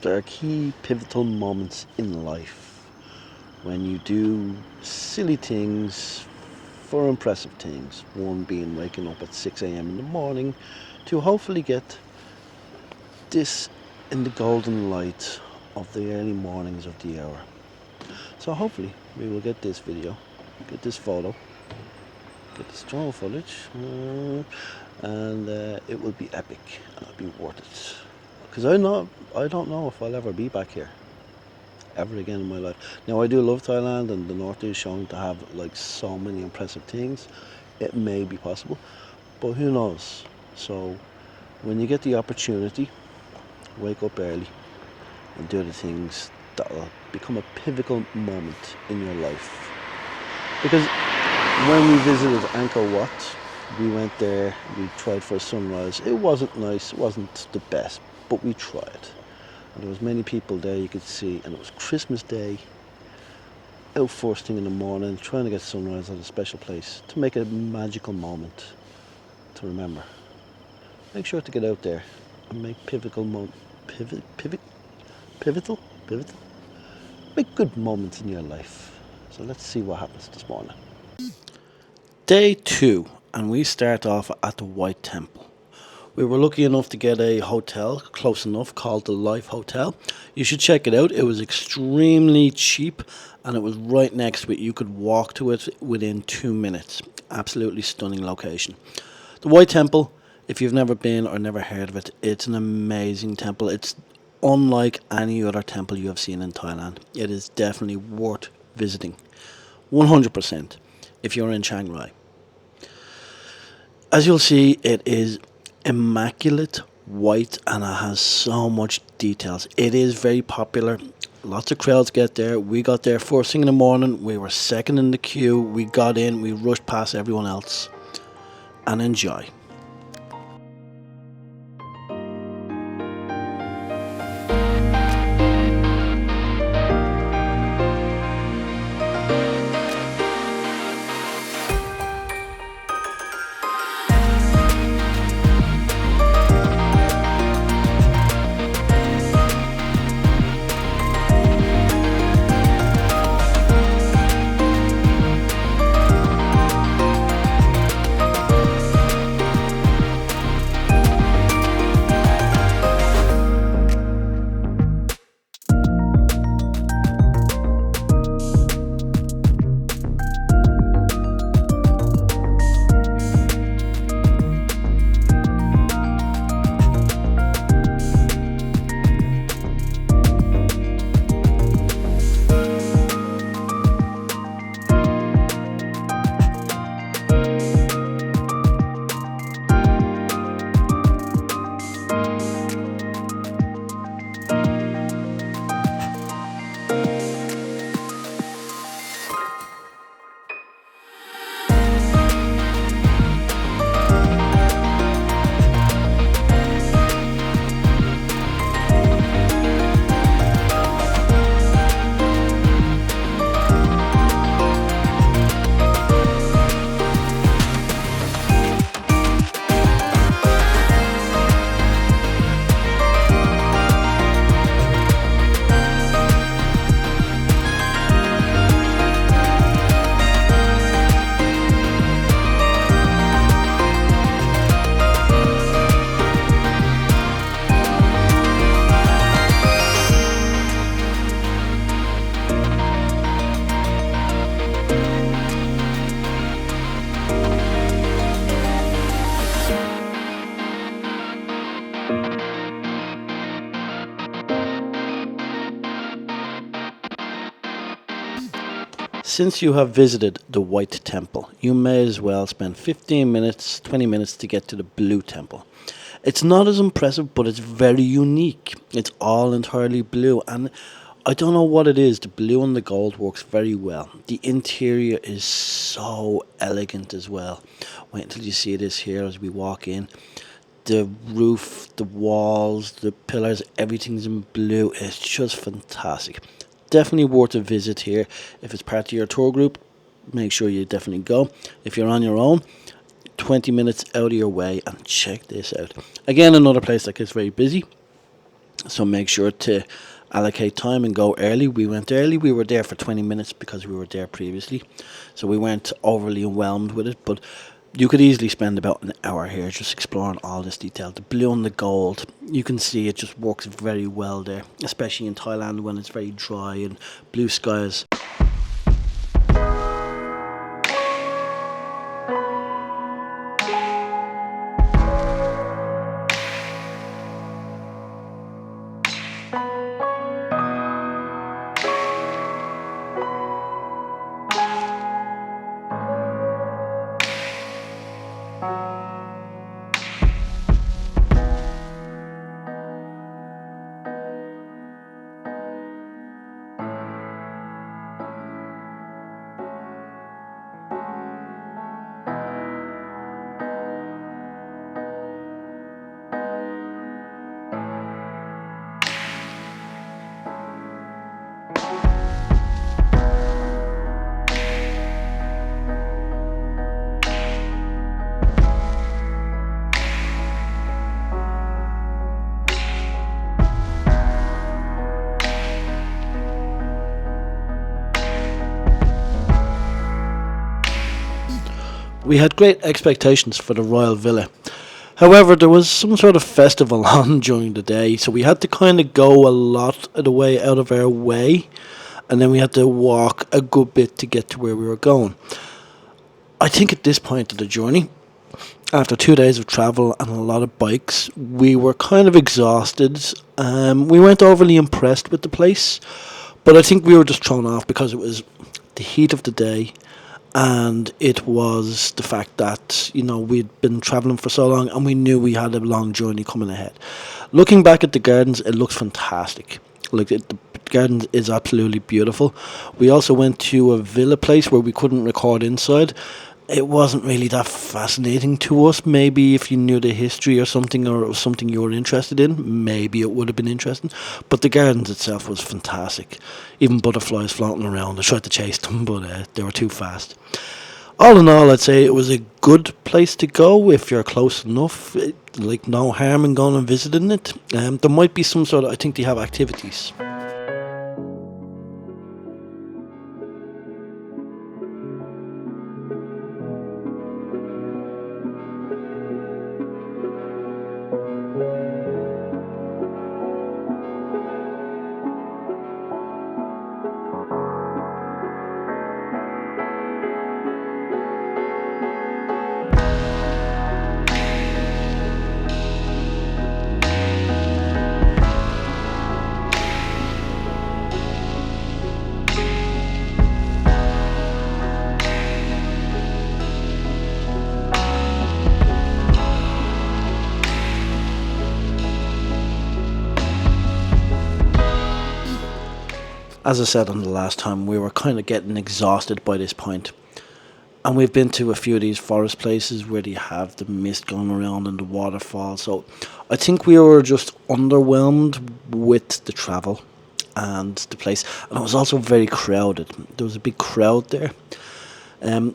There are key pivotal moments in life when you do silly things for impressive things. One being waking up at 6 a.m. in the morning to hopefully get this in the golden light of the early mornings of the hour. So hopefully we will get this video, get this photo, get this drone footage, and it will be epic and it'll be worth it. Because I don't know if I'll ever be back here ever again in my life. Now I do love Thailand, and the north is shown to have like so many impressive things. It may be possible, but who knows? So when you get the opportunity, wake up early and do the things that will become a pivotal moment in your life. Because when we visited Angkor Wat, we went there, we tried for a sunrise. It wasn't nice, it wasn't the best, but we tried. And there was many people there you could see, and it was Christmas Day, out first thing in the morning, trying to get sunrise at a special place to make a magical moment to remember. Make sure to get out there and make pivotal, make good moments in your life. So let's see what happens this morning. Day 2, and we start off at the White Temple. We were lucky enough to get a hotel close enough called the Life Hotel. You should check it out. It was extremely cheap and it was right next to it. You could walk to it within 2 minutes. Absolutely stunning location. The White Temple, if you've never been or never heard of it, it's an amazing temple. It's unlike any other temple you have seen in Thailand. It is definitely worth visiting. 100% if you're in Chiang Rai. As you'll see, it is immaculate white and it has so much details. It is very popular. Lots of crowds get there. We got there first thing in the morning. We were second in the queue. We got in, we rushed past everyone else. And enjoy. Since you have visited the White Temple, you may as well spend 15 minutes, 20 minutes to get to the Blue Temple. It's not as impressive, but it's very unique. It's all entirely blue, and I don't know what it is. The blue and the gold works very well. The interior is so elegant as well. Wait until you see this here as we walk in. The roof, the walls, the pillars, everything's in blue. It's just fantastic. Definitely worth a visit here. If it's part of your tour group, make sure you definitely go. If you're on your own, 20 minutes out of your way and check this out. Again, another place that gets very busy. So make sure to allocate time and go early. We went early. We were there for 20 minutes because we were there previously. So we weren't overly overwhelmed with it, but you could easily spend about an hour here just exploring all this detail. The blue and the gold, you can see it just works very well there, especially in Thailand when it's very dry and blue skies. We had great expectations for the Royal Villa. However, there was some sort of festival on during the day, so we had to kind of go a lot of the way out of our way, and then we had to walk a good bit to get to where we were going. I think at this point of the journey, after 2 days of travel and a lot of bikes, we were kind of exhausted. We weren't overly impressed with the place, but I think we were just thrown off because it was the heat of the day, and it was the fact that we'd been traveling for so long and we knew we had a long journey coming ahead. Looking back at the gardens, it looks fantastic. The garden is absolutely beautiful. We also went to a villa place where we couldn't record inside. It wasn't really that fascinating to us. Maybe if you knew the history or something, or it was something you were interested in, maybe it would have been interesting. But the gardens itself was fantastic. Even butterflies floating around. I tried to chase them, but they were too fast. All in all, I'd say it was a good place to go if you're close enough. No harm in going and visiting it. There might be some sort of, I think they have activities. As I said on the last time, we were kind of getting exhausted by this point. And we've been to a few of these forest places where they have the mist going around and the waterfall. So I think we were just underwhelmed with the travel and the place. And it was also very crowded. There was a big crowd there.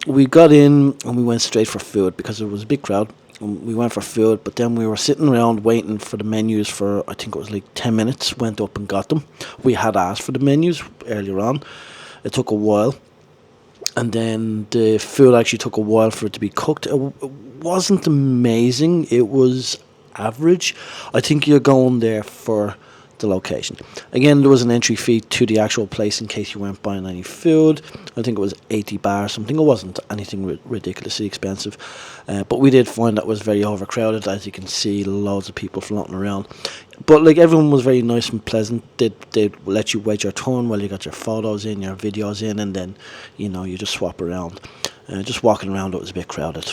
We got in and we went straight for food because there was a big crowd. We went for food, but then we were sitting around waiting for the menus for, I think it was 10 minutes, went up and got them. We had asked for the menus earlier on. It took a while. And then the food actually took a while for it to be cooked. It wasn't amazing. It was average. I think you're going there for the location. Again, there was an entry fee to the actual place in case you weren't buying any food. I think it was 80 baht or something. It wasn't anything ridiculously expensive. But we did find that it was very overcrowded. As you can see, loads of people floating around. But everyone was very nice and pleasant. They'd let you wait your turn while you got your photos in, your videos in, and then you just swap around. Just walking around, it was a bit crowded.